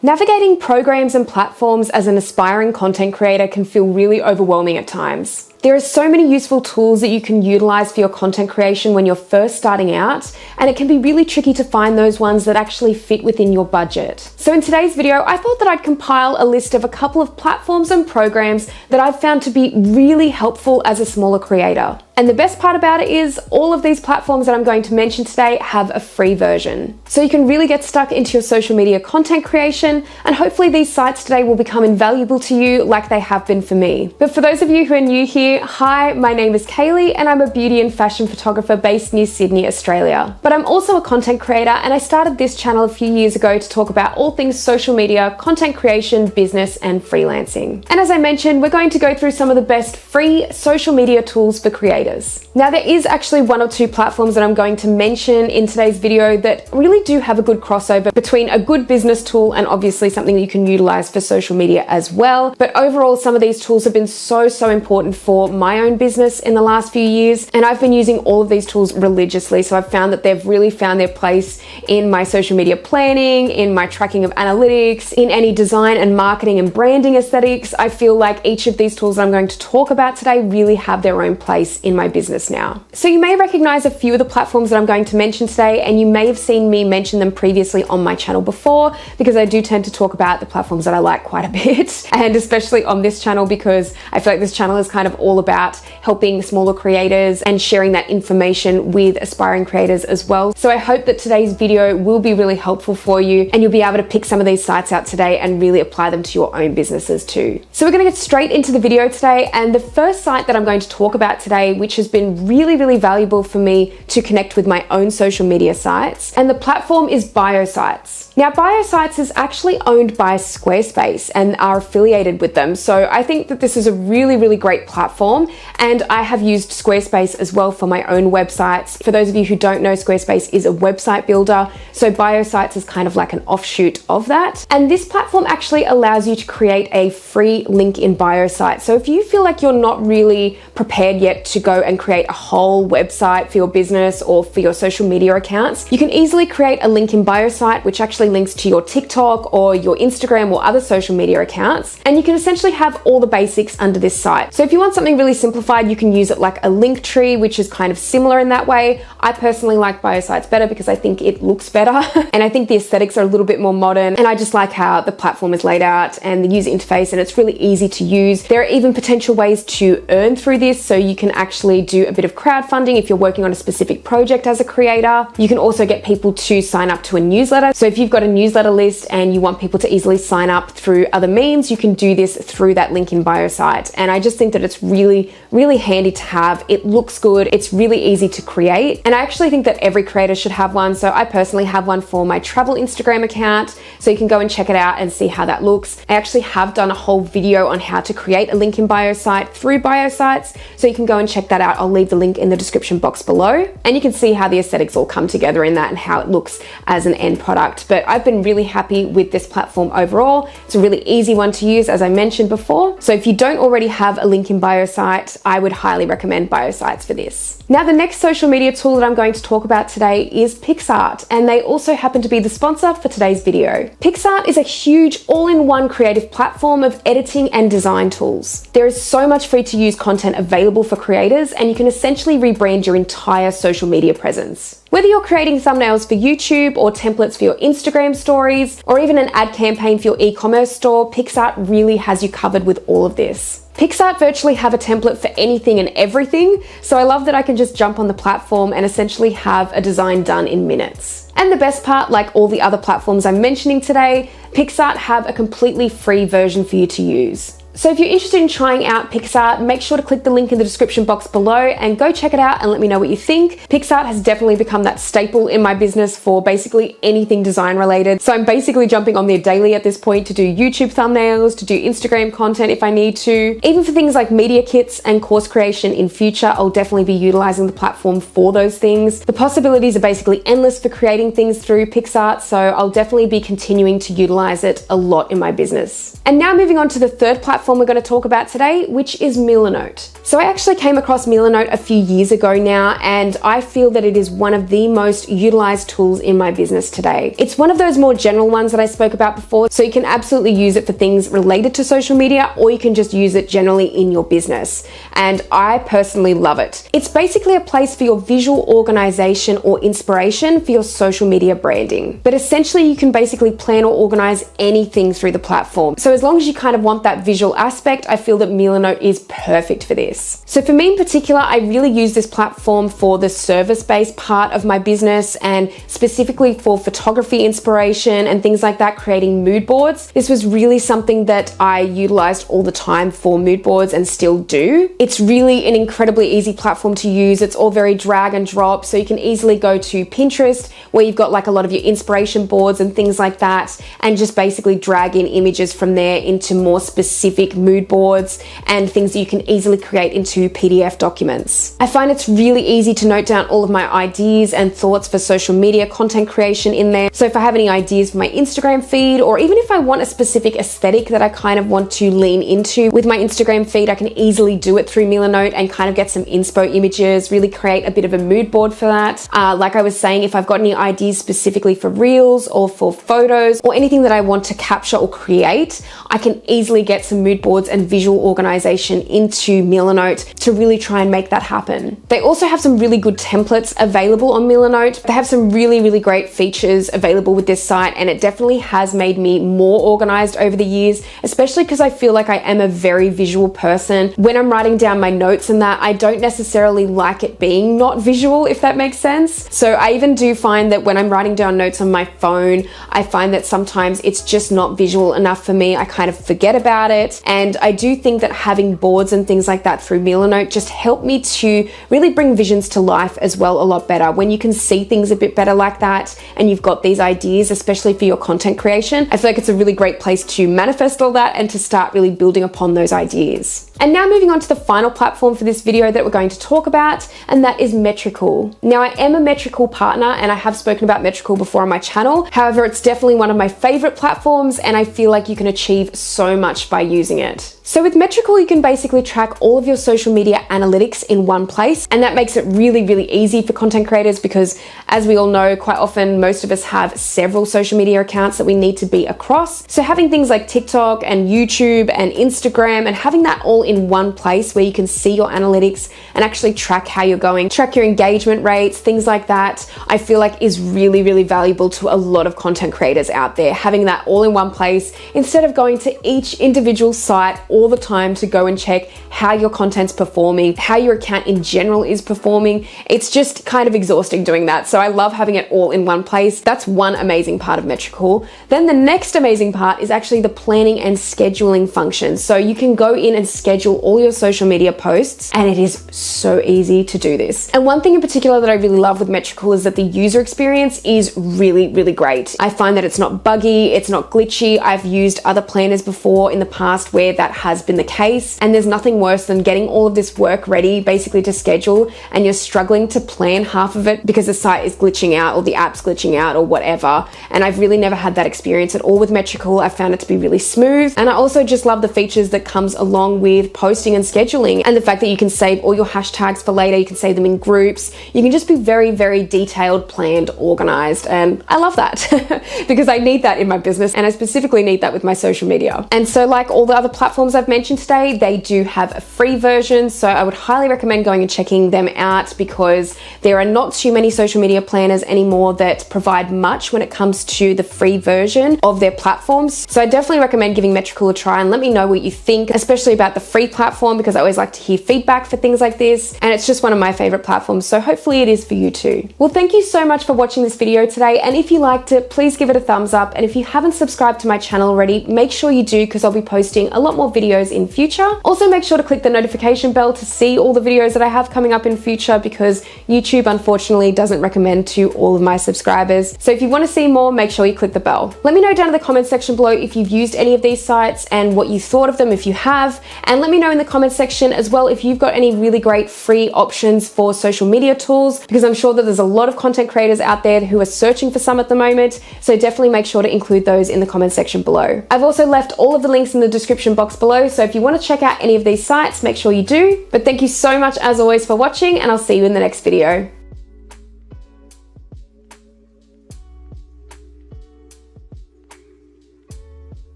Navigating programs and platforms as an aspiring content creator can feel really overwhelming at times. There are so many useful tools that you can utilize for your content creation when you're first starting out, and it can be really tricky to find those ones that actually fit within your budget. So in today's video, I thought that I'd compile a list of a couple of platforms and programs that I've found to be really helpful as a smaller creator. And the best part about it is all of these platforms that I'm going to mention today have a free version. So you can really get stuck into your social media content creation, and hopefully these sites today will become invaluable to you like they have been for me. But for those of you who are new here, hi, my name is Kaylee and I'm a beauty and fashion photographer based near Sydney, Australia. But I'm also a content creator, and I started this channel a few years ago to talk about all things social media, content creation, business and freelancing. And as I mentioned, we're going to go through some of the best free social media tools for creators. Now, there is actually one or two platforms that I'm going to mention in today's video that really do have a good crossover between a good business tool and obviously something that you can utilize for social media as well. But overall, some of these tools have been so important for my own business in the last few years, and I've been using all of these tools religiously. So I've found that they've really found their place in my social media planning, in my tracking of analytics, in any design and marketing and branding aesthetics. I feel like each of these tools that I'm going to talk about today really have their own place in my business now. So you may recognize a few of the platforms that I'm going to mention today, and you may have seen me mention them previously on my channel before, because I do tend to talk about the platforms that I like quite a bit, and especially on this channel because I feel like this channel is kind of all about helping smaller creators and sharing that information with aspiring creators as well. So I hope that today's video will be really helpful for you, and you'll be able to pick some of these sites out today and really apply them to your own businesses too. So we're going to get straight into the video today, and the first site that I'm going to talk about today, which has been really valuable for me to connect with my own social media sites, and the platform is BioSites. Now, BioSites is actually owned by Squarespace and are affiliated with them. So I think that this is a really great platform, and I have used Squarespace as well for my own websites. For those of you who don't know, Squarespace is a website builder, so BioSites is kind of like an offshoot of that. And this platform actually allows you to create a free link in BioSites. So if you feel like you're not really prepared yet to go and create a whole website for your business or for your social media accounts, you can easily create a link in BioSite, which actually links to your TikTok or your Instagram or other social media accounts. And you can essentially have all the basics under this site. So if you want something really simplified, you can use it like a link tree, which is kind of similar in that way. I personally like BioSites better because I think it looks better and I think the aesthetics are a little bit more modern, and I just like how the platform is laid out and the user interface, and it's really easy to use. There are even potential ways to earn through this, so you can actually do a bit of crowdfunding if you're working on a specific project as a creator. You can also get people to sign up to a newsletter. So if you've got a newsletter list and you want people to easily sign up through other means, you can do this through that link in BioSite. And I just think that it's really handy to have. It looks good, it's really easy to create, and I actually think that every creator should have one. So I personally have one for my travel Instagram account, so you can go and check it out and see how that looks. I actually have done a whole video on how to create a link in BioSite through BioSites, so you can go and check that out. I'll leave the link in the description box below, and you can see how the aesthetics all come together in that and how it looks as an end product. But I've been really happy with this platform overall. It's a really easy one to use, as I mentioned before. So if you don't already have a link in BioSite, I would highly recommend BioSites for this. Now, the next social media tool that I'm going to talk about today is PicsArt, and they also happen to be the sponsor for today's video. PicsArt is a huge all-in-one creative platform of editing and design tools. There is so much free to use content available for creators, and you can essentially rebrand your entire social media presence. Whether you're creating thumbnails for YouTube or templates for your Instagram stories, or even an ad campaign for your e-commerce store, PicsArt really has you covered with all of this. PicsArt virtually have a template for anything and everything, so I love that I can just jump on the platform and essentially have a design done in minutes. And the best part, like all the other platforms I'm mentioning today, PicsArt have a completely free version for you to use. So if you're interested in trying out PicsArt, make sure to click the link in the description box below and go check it out and let me know what you think. PicsArt has definitely become that staple in my business for basically anything design related. So I'm basically jumping on there daily at this point to do YouTube thumbnails, to do Instagram content if I need to. Even for things like media kits and course creation in future, I'll definitely be utilizing the platform for those things. The possibilities are basically endless for creating things through PicsArt, so I'll definitely be continuing to utilize it a lot in my business. And now moving on to the third platform platform we're going to talk about today, which is Milanote. So I actually came across Milanote a few years ago now, and I feel that it is one of the most utilized tools in my business today. It's one of those more general ones that I spoke about before, so you can absolutely use it for things related to social media, or you can just use it generally in your business. And I personally love it. It's basically a place for your visual organization or inspiration for your social media branding. But essentially you can basically plan or organize anything through the platform. So as long as you kind of want that visual aspect, I feel that Milanote is perfect for this. So for me in particular, I really use this platform for the service-based part of my business, and specifically for photography inspiration and things like that, creating mood boards. This was really something that I utilized all the time for mood boards and still do. It's really an incredibly easy platform to use. It's all very drag and drop, so you can easily go to Pinterest where you've got like a lot of your inspiration boards and things like that, and just basically drag in images from there into more specific mood boards and things that you can easily create into PDF documents. I find it's really easy to note down all of my ideas and thoughts for social media content creation in there. So if I have any ideas for my Instagram feed, or even if I want a specific aesthetic that I kind of want to lean into with my Instagram feed, I can easily do it through Milanote and kind of get some inspo images, really create a bit of a mood board for that. Like I was saying, if I've got any ideas specifically for reels or for photos or anything that I want to capture or create, I can easily get some mood boards and visual organization into Milanote to really try and make that happen. They also have some really good templates available on Milanote. They have some really great features available with this site, and it definitely has made me more organized over the years, especially because I feel like I am a very visual person. When I'm writing down my notes and that, I don't necessarily like it being not visual, if that makes sense. So I even do find that when I'm writing down notes on my phone, I find that sometimes it's just not visual enough for me. I kind of forget about it. And I do think that having boards and things like that through Milanote just help me to really bring visions to life as well a lot better. When you can see things a bit better like that and you've got these ideas, especially for your content creation, I feel like it's a really great place to manifest all that and to start really building upon those ideas. And now moving on to the final platform for this video that we're going to talk about, and that is Metricool. Now I am a Metricool partner and I have spoken about Metricool before on my channel. However, it's definitely one of my favorite platforms and I feel like you can achieve so much by using it. So with Metricool, you can basically track all of your social media analytics in one place, and that makes it really easy for content creators because, as we all know, quite often most of us have several social media accounts that we need to be across. So having things like TikTok and YouTube and Instagram and having that all in one place where you can see your analytics and actually track how you're going, track your engagement rates, things like that, I feel like is really valuable to a lot of content creators out there. Having that all in one place instead of going to each individual site all the time to go and check how your content's performing, how your account in general is performing. It's just kind of exhausting doing that. So I love having it all in one place. That's one amazing part of Metricool. Then the next amazing part is actually the planning and scheduling function. So you can go in and schedule all your social media posts, and it is so easy to do this. And one thing in particular that I really love with Metricool is that the user experience is really great. I find that it's not buggy, it's not glitchy. I've used other planners before in the past where that has been the case, and there's nothing worse than getting all of this work ready basically to schedule and you're struggling to plan half of it because the site is glitching out or the app's glitching out or whatever. And I've really never had that experience at all with Metricool. I found it to be really smooth, and I also just love the features that comes along with posting and scheduling, and the fact that you can save all your hashtags for later, you can save them in groups, you can just be very detailed, planned, organized, and I love that because I need that in my business, and I specifically need that with my social media. And so like all the other platforms I've mentioned today, they do have a free version, so I would highly recommend going and checking them out because there are not too many social media planners anymore that provide much when it comes to the free version of their platforms. So I definitely recommend giving Metricool a try and let me know what you think, especially about the free platform, because I always like to hear feedback for things like this, and it's just one of my favorite platforms, so hopefully it is for you too. Well, thank you so much for watching this video today, and if you liked it, please give it a thumbs up, and if you haven't subscribed to my channel already, make sure you do because I'll be posting a lot more videos in future. Also make sure to click the notification bell to see all the videos that I have coming up in future because YouTube unfortunately doesn't recommend to all of my subscribers. So if you want to see more, make sure you click the bell. Let me know down in the comment section below if you've used any of these sites and what you thought of them if you have, and let let me know in the comments section as well if you've got any really great free options for social media tools, because I'm sure that there's a lot of content creators out there who are searching for some at the moment. So definitely make sure to include those in the comments section below. I've also left all of the links in the description box below, so if you want to check out any of these sites, make sure you do. But thank you so much as always for watching, and I'll see you in the next video.